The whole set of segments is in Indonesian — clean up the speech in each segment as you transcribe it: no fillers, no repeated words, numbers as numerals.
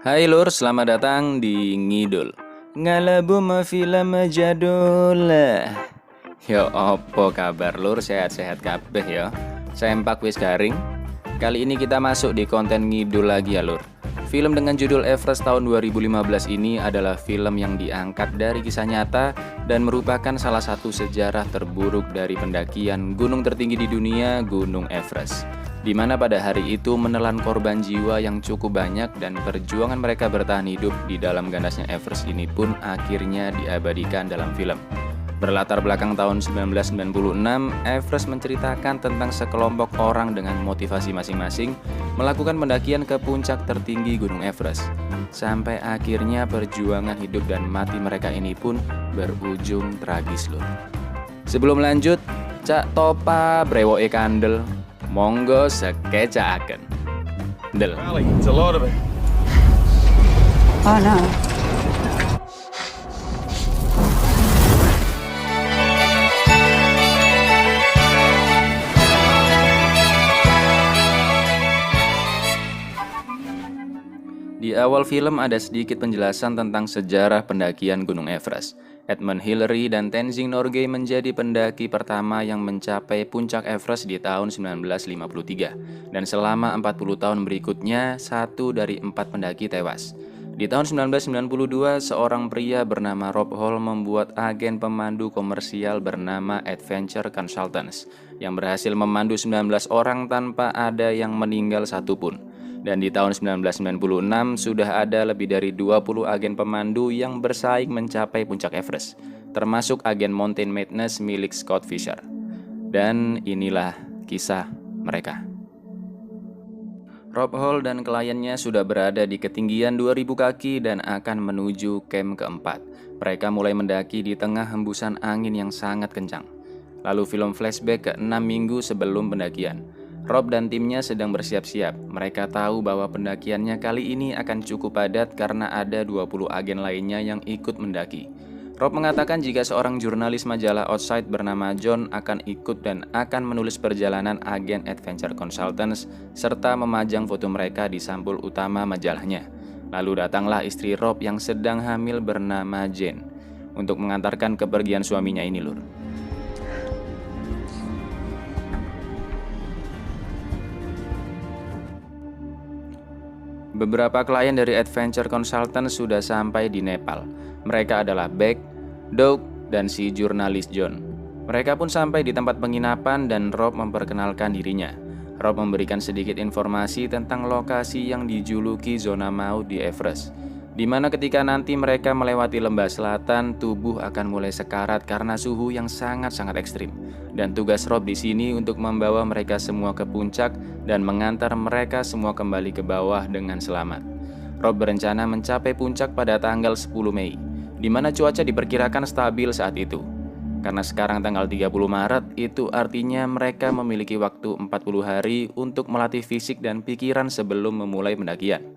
Hai Lur, selamat datang di Ngidul Ngalabu film jadul. Yo opo kabar Lur, sehat-sehat kabeh ya. Sempak wis garing. Kali ini kita masuk di konten Ngidul lagi ya Lur. Film dengan judul Everest tahun 2015 ini adalah film yang diangkat dari kisah nyata dan merupakan salah satu sejarah terburuk dari pendakian gunung tertinggi di dunia, Gunung Everest, di mana pada hari itu menelan korban jiwa yang cukup banyak dan perjuangan mereka bertahan hidup di dalam ganasnya Everest ini pun akhirnya diabadikan dalam film. Berlatar belakang tahun 1996, Everest menceritakan tentang sekelompok orang dengan motivasi masing-masing melakukan pendakian ke puncak tertinggi Gunung Everest. Sampai akhirnya perjuangan hidup dan mati mereka ini pun berujung tragis loh. Sebelum lanjut, Cak Topa brewoke kandel. Monggo sekecaaken. Del. It's a lot of it. Oh no. Di awal film ada sedikit penjelasan tentang sejarah pendakian Gunung Everest. Edmund Hillary dan Tenzing Norgay menjadi pendaki pertama yang mencapai puncak Everest di tahun 1953. Dan selama 40 tahun berikutnya, 1 dari 4 pendaki tewas. Di tahun 1992, seorang pria bernama Rob Hall membuat agen pemandu komersial bernama Adventure Consultants yang berhasil memandu 19 orang tanpa ada yang meninggal satupun. Dan di tahun 1996 sudah ada lebih dari 20 agen pemandu yang bersaing mencapai puncak Everest, termasuk agen Mountain Madness milik Scott Fisher. Dan inilah kisah mereka. Rob Hall dan kliennya sudah berada di ketinggian 2000 kaki dan akan menuju camp keempat. Mereka mulai mendaki di tengah hembusan angin yang sangat kencang. Lalu film flashback ke 6 minggu sebelum pendakian. Rob dan timnya sedang bersiap-siap. Mereka tahu bahwa pendakiannya kali ini akan cukup padat karena ada 20 agen lainnya yang ikut mendaki. Rob mengatakan jika seorang jurnalis majalah Outside bernama John akan ikut dan akan menulis perjalanan agen Adventure Consultants serta memajang foto mereka di sampul utama majalahnya. Lalu datanglah istri Rob yang sedang hamil bernama Jane untuk mengantarkan kepergian suaminya ini Lur. Beberapa klien dari Adventure Consultant sudah sampai di Nepal. Mereka adalah Beck, Doug, dan si jurnalis John. Mereka pun sampai di tempat penginapan dan Rob memperkenalkan dirinya. Rob memberikan sedikit informasi tentang lokasi yang dijuluki zona maut di Everest, di mana ketika nanti mereka melewati lembah selatan, tubuh akan mulai sekarat karena suhu yang sangat-sangat ekstrim. Dan tugas Rob di sini untuk membawa mereka semua ke puncak dan mengantar mereka semua kembali ke bawah dengan selamat. Rob berencana mencapai puncak pada tanggal 10 Mei, di mana cuaca diperkirakan stabil saat itu. Karena sekarang tanggal 30 Maret, itu artinya mereka memiliki waktu 40 hari untuk melatih fisik dan pikiran sebelum memulai pendakian.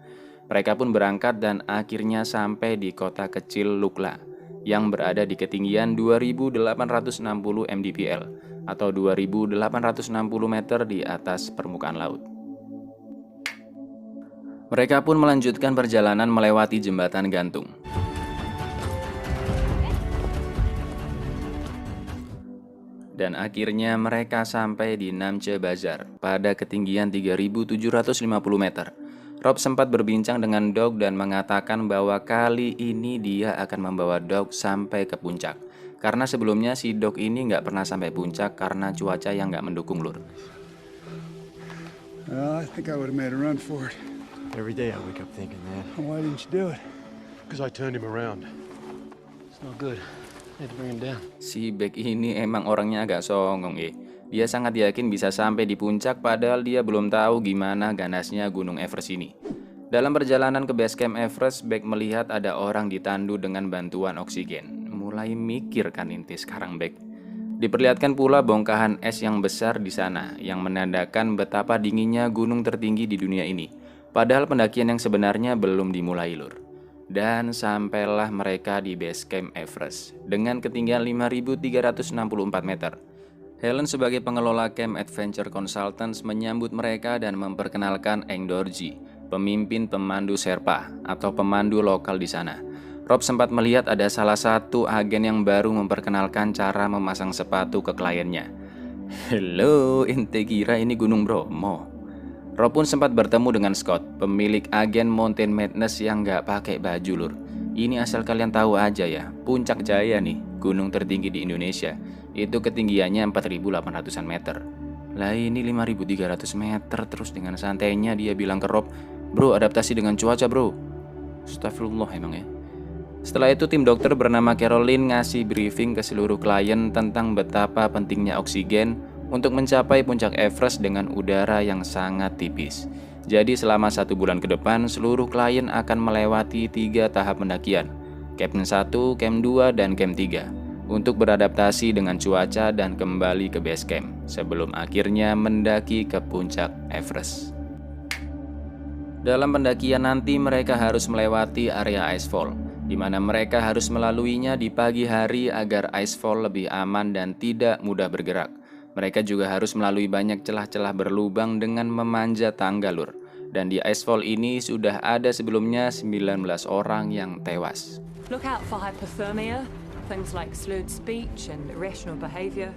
Mereka pun berangkat dan akhirnya sampai di kota kecil Lukla yang berada di ketinggian 2860 mdpl atau 2860 meter di atas permukaan laut. Mereka pun melanjutkan perjalanan melewati jembatan gantung. Dan akhirnya mereka sampai di Namche Bazaar pada ketinggian 3750 meter. Rob sempat berbincang dengan Doug dan mengatakan bahwa kali ini dia akan membawa Doug sampai ke puncak. Karena sebelumnya si Doug ini nggak pernah sampai puncak karena cuaca yang nggak mendukung Lur. I think I would have made a run for it. Every day I wake up thinking that. Why didn't you do it? Because I turned him around. It's not good. I had to bring him down. Si Beck ini emang orangnya agak songong Dia sangat yakin bisa sampai di puncak padahal dia belum tahu gimana ganasnya Gunung Everest ini. Dalam perjalanan ke base camp Everest, Beck melihat ada orang ditandu dengan bantuan oksigen. Mulai mikir kan inti sekarang Beck. Diperlihatkan pula bongkahan es yang besar di sana yang menandakan betapa dinginnya gunung tertinggi di dunia ini. Padahal pendakian yang sebenarnya belum dimulai Lur. Dan sampailah mereka di base camp Everest dengan ketinggian 5.364 meter. Helen sebagai pengelola camp Adventure Consultants menyambut mereka dan memperkenalkan Eng Dorji, pemimpin pemandu Sherpa atau pemandu lokal di sana. Rob sempat melihat ada salah satu agen yang baru memperkenalkan cara memasang sepatu ke kliennya. Hello, ente kira ini Gunung Bromo? Rob pun sempat bertemu dengan Scott, pemilik agen Mountain Madness yang gak pakai baju lur. Ini asal kalian tahu aja ya, Puncak Jaya nih, gunung tertinggi di Indonesia. Itu ketinggiannya 4.800an meter. Lah ini 5.300 meter, terus dengan santainya dia bilang ke Rob, "Bro, adaptasi dengan cuaca bro." Astagfirullah emang ya. Setelah itu tim dokter bernama Caroline ngasih briefing ke seluruh klien tentang betapa pentingnya oksigen untuk mencapai puncak Everest dengan udara yang sangat tipis. Jadi selama 1 bulan ke depan seluruh klien akan melewati 3 tahap pendakian, Camp 1, Camp 2, dan Camp 3 untuk beradaptasi dengan cuaca dan kembali ke base camp sebelum akhirnya mendaki ke puncak Everest. Dalam pendakian nanti mereka harus melewati area icefall, di mana mereka harus melaluinya di pagi hari agar icefall lebih aman dan tidak mudah bergerak. Mereka juga harus melalui banyak celah-celah berlubang dengan memanjat tangga lur. Dan di icefall ini sudah ada sebelumnya 19 orang yang tewas. Look out for hypothermia, things like slurred speech and irrational behavior.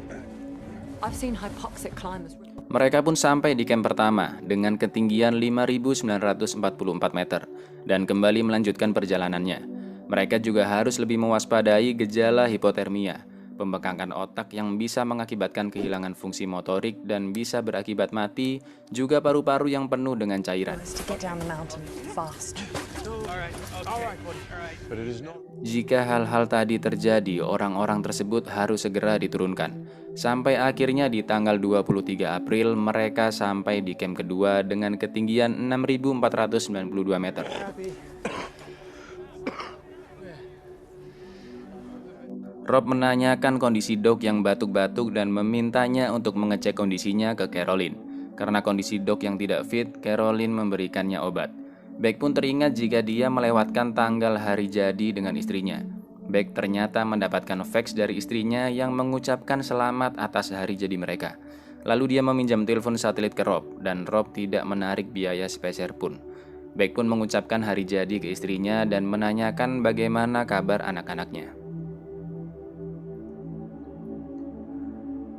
I've seen hypoxic climbers. Mereka pun sampai di camp pertama dengan ketinggian 5.944 meter dan kembali melanjutkan perjalanannya. Mereka juga harus lebih mewaspadai gejala hipotermia, pembengkakan otak yang bisa mengakibatkan kehilangan fungsi motorik dan bisa berakibat mati, juga paru-paru yang penuh dengan cairan. Jika hal-hal tadi terjadi, orang-orang tersebut harus segera diturunkan. Sampai akhirnya di tanggal 23 April mereka sampai di camp kedua dengan ketinggian 6.492 meter. Rob menanyakan kondisi Doc yang batuk-batuk dan memintanya untuk mengecek kondisinya ke Caroline. Karena kondisi Doc yang tidak fit, Caroline memberikannya obat. Beck pun teringat jika dia melewatkan tanggal hari jadi dengan istrinya. Beck ternyata mendapatkan fax dari istrinya yang mengucapkan selamat atas hari jadi mereka. Lalu dia meminjam telepon satelit ke Rob, dan Rob tidak menarik biaya sepeser pun. Beck pun mengucapkan hari jadi ke istrinya dan menanyakan bagaimana kabar anak-anaknya.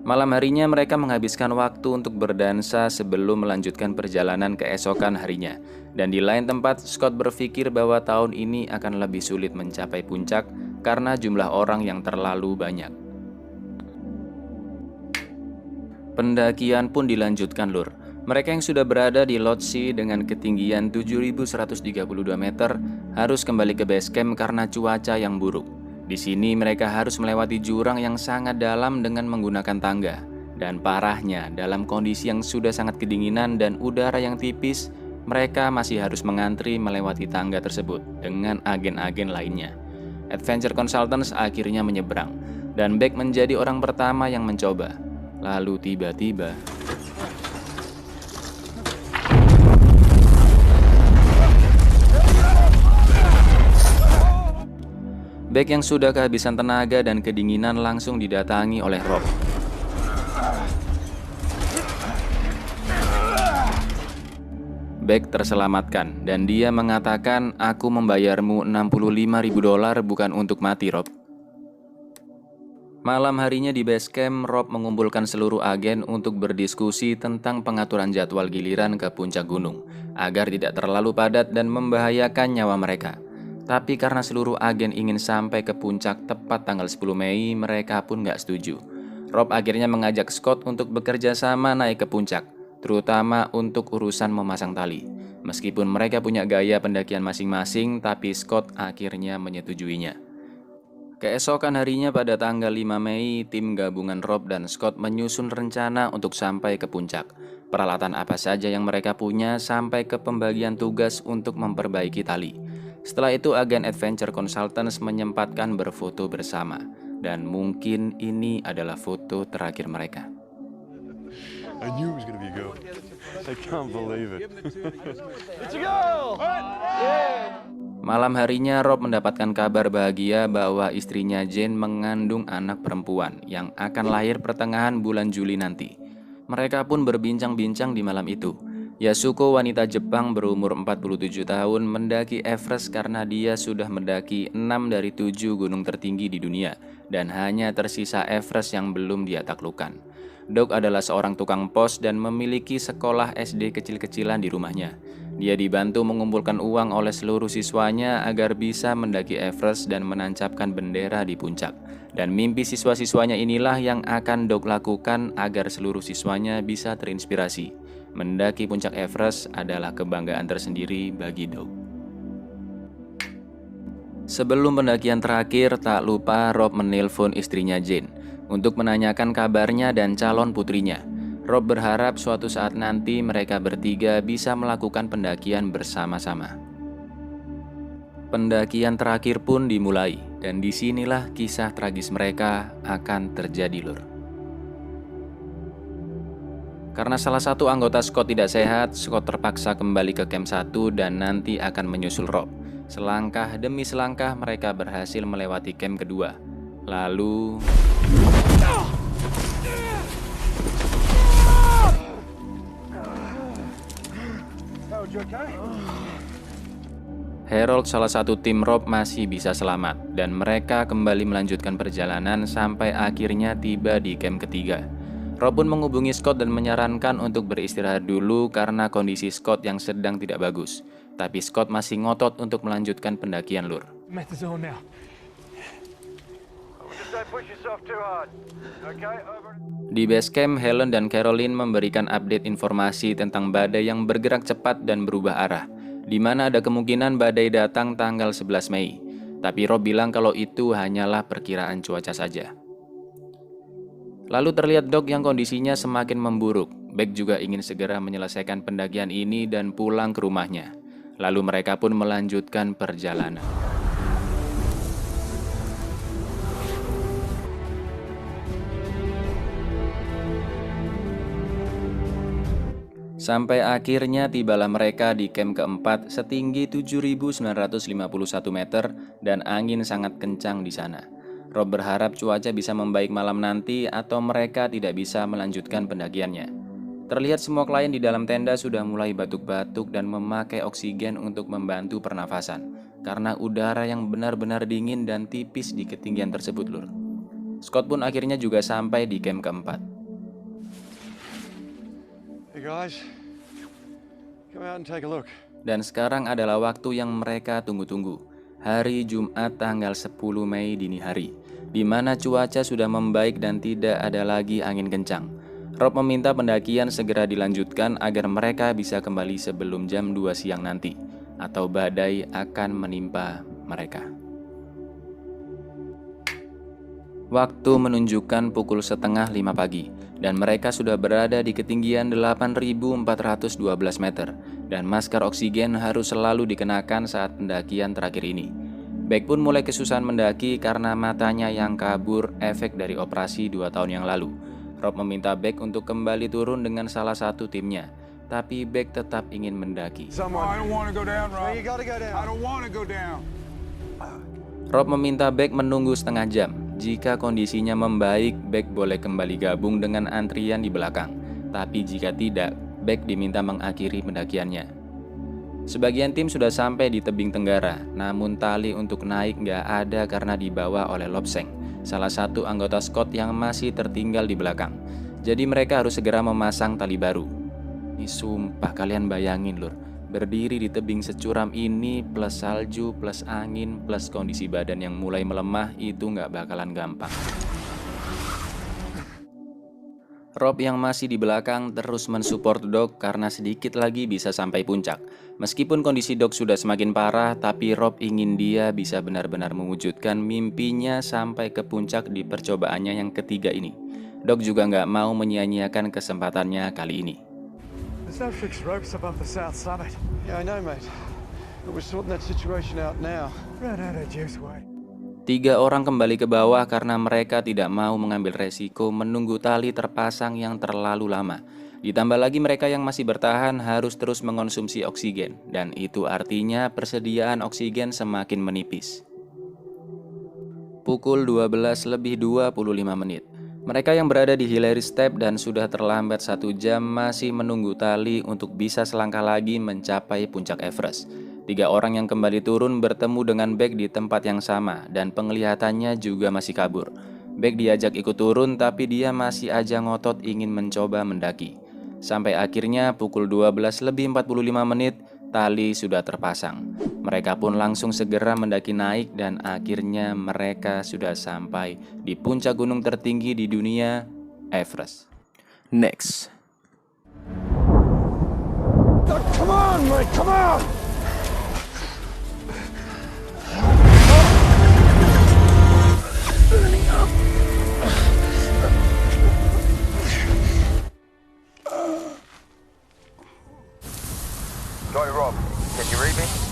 Malam harinya mereka menghabiskan waktu untuk berdansa sebelum melanjutkan perjalanan keesokan harinya. Dan di lain tempat, Scott berpikir bahwa tahun ini akan lebih sulit mencapai puncak karena jumlah orang yang terlalu banyak. Pendakian pun dilanjutkan lur. Mereka yang sudah berada di Lhotse dengan ketinggian 7.132 meter harus kembali ke base camp karena cuaca yang buruk. Di sini mereka harus melewati jurang yang sangat dalam dengan menggunakan tangga. Dan parahnya, dalam kondisi yang sudah sangat kedinginan dan udara yang tipis, mereka masih harus mengantri melewati tangga tersebut dengan agen-agen lainnya. Adventure Consultants akhirnya menyeberang, dan Beck menjadi orang pertama yang mencoba. Lalu tiba-tiba Beck yang sudah kehabisan tenaga dan kedinginan langsung didatangi oleh Rob. Beck terselamatkan dan dia mengatakan, "Aku membayarmu $65.000 bukan untuk mati, Rob." Malam harinya di base camp, Rob mengumpulkan seluruh agen untuk berdiskusi tentang pengaturan jadwal giliran ke puncak gunung agar tidak terlalu padat dan membahayakan nyawa mereka. Tapi karena seluruh agen ingin sampai ke puncak tepat tanggal 10 Mei, mereka pun gak setuju. Rob akhirnya mengajak Scott untuk bekerja sama naik ke puncak, terutama untuk urusan memasang tali. Meskipun mereka punya gaya pendakian masing-masing, tapi Scott akhirnya menyetujuinya. Keesokan harinya pada tanggal 5 Mei, tim gabungan Rob dan Scott menyusun rencana untuk sampai ke puncak. Peralatan apa saja yang mereka punya sampai ke pembagian tugas untuk memperbaiki tali. Setelah itu agen Adventure Consultants menyempatkan berfoto bersama. Dan mungkin ini adalah foto terakhir mereka. I knew it was going to be a go. I can't believe it. Let's go! Malam harinya Rob mendapatkan kabar bahagia bahwa istrinya Jane mengandung anak perempuan yang akan lahir pertengahan bulan Juli nanti. Mereka pun berbincang-bincang di malam itu. Yasuko, wanita Jepang berumur 47 tahun, mendaki Everest karena dia sudah mendaki 6 dari 7 gunung tertinggi di dunia dan hanya tersisa Everest yang belum dia taklukkan. Doug adalah seorang tukang pos dan memiliki sekolah SD kecil-kecilan di rumahnya. Dia dibantu mengumpulkan uang oleh seluruh siswanya agar bisa mendaki Everest dan menancapkan bendera di puncak. Dan mimpi siswa-siswanya inilah yang akan Doug lakukan agar seluruh siswanya bisa terinspirasi. Mendaki puncak Everest adalah kebanggaan tersendiri bagi Doug. Sebelum pendakian terakhir, tak lupa Rob menelpon istrinya Jane untuk menanyakan kabarnya dan calon putrinya. Rob berharap suatu saat nanti mereka bertiga bisa melakukan pendakian bersama-sama. Pendakian terakhir pun dimulai, dan disinilah kisah tragis mereka akan terjadi, Lur. Karena salah satu anggota Scott tidak sehat, Scott terpaksa kembali ke camp 1 dan nanti akan menyusul Rob. Selangkah demi selangkah mereka berhasil melewati camp kedua. Lalu... Harold, salah satu tim Rob, masih bisa selamat dan mereka kembali melanjutkan perjalanan sampai akhirnya tiba di camp ketiga. Rob pun menghubungi Scott dan menyarankan untuk beristirahat dulu karena kondisi Scott yang sedang tidak bagus. Tapi Scott masih ngotot untuk melanjutkan pendakian, Lur. Di base camp, Helen dan Caroline memberikan update informasi tentang badai yang bergerak cepat dan berubah arah, di mana ada kemungkinan badai datang tanggal 11 Mei. Tapi Rob bilang kalau itu hanyalah perkiraan cuaca saja. Lalu terlihat Doug yang kondisinya semakin memburuk. Beck juga ingin segera menyelesaikan pendakian ini dan pulang ke rumahnya. Lalu mereka pun melanjutkan perjalanan. Sampai akhirnya tibalah mereka di camp keempat setinggi 7.951 meter dan angin sangat kencang di sana. Rob berharap cuaca bisa membaik malam nanti atau mereka tidak bisa melanjutkan pendakiannya. Terlihat semua klien di dalam tenda sudah mulai batuk-batuk dan memakai oksigen untuk membantu pernafasan karena udara yang benar-benar dingin dan tipis di ketinggian tersebut, Lur. Scott pun akhirnya juga sampai di camp keempat. Hey guys, come out and take a look. Dan sekarang adalah waktu yang mereka tunggu-tunggu. Hari Jumat tanggal 10 Mei dini hari, di mana cuaca sudah membaik dan tidak ada lagi angin kencang. Rob meminta pendakian segera dilanjutkan agar mereka bisa kembali sebelum jam 2 siang nanti, atau badai akan menimpa mereka. Waktu menunjukkan pukul 4:30 pagi, dan mereka sudah berada di ketinggian 8.412 meter, dan masker oksigen harus selalu dikenakan saat pendakian terakhir ini. Beck pun mulai kesusahan mendaki karena matanya yang kabur efek dari operasi 2 tahun yang lalu. Rob meminta Beck untuk kembali turun dengan salah satu timnya, tapi Beck tetap ingin mendaki. Rob meminta Beck menunggu setengah jam. Jika kondisinya membaik, Beck boleh kembali gabung dengan antrian di belakang. Tapi jika tidak, Beck diminta mengakhiri pendakiannya. Sebagian tim sudah sampai di tebing tenggara, namun tali untuk naik nggak ada karena dibawa oleh Lobseng, salah satu anggota Scott yang masih tertinggal di belakang. Jadi mereka harus segera memasang tali baru. Ini sumpah, kalian bayangin, Lur. Berdiri di tebing securam ini plus salju, plus angin, plus kondisi badan yang mulai melemah, itu nggak bakalan gampang. Rob yang masih di belakang terus mensupport Doug karena sedikit lagi bisa sampai puncak. Meskipun kondisi Doug sudah semakin parah, tapi Rob ingin dia bisa benar-benar mewujudkan mimpinya sampai ke puncak di percobaannya yang ketiga ini. Doug juga nggak mau menyia-nyiakan kesempatannya kali ini. There's no fixed ropes above the south summit. Yeah, I know, mate. But we're sorting that situation out now. Run out of juice, Wade. 3 orang kembali ke bawah karena mereka tidak mau mengambil resiko menunggu tali terpasang yang terlalu lama. Ditambah lagi mereka yang masih bertahan harus terus mengonsumsi oksigen, dan itu artinya persediaan oksigen semakin menipis. Pukul 12:25. Mereka yang berada di Hillary Step dan sudah terlambat 1 jam masih menunggu tali untuk bisa selangkah lagi mencapai puncak Everest. 3 orang yang kembali turun bertemu dengan Beck di tempat yang sama dan penglihatannya juga masih kabur. Beck diajak ikut turun tapi dia masih aja ngotot ingin mencoba mendaki. Sampai akhirnya pukul 12:45 tali sudah terpasang. Mereka pun langsung segera mendaki naik dan akhirnya mereka sudah sampai di puncak gunung tertinggi di dunia, Everest. Next. Come on, Mike, come on! Joy Rob, can you read me?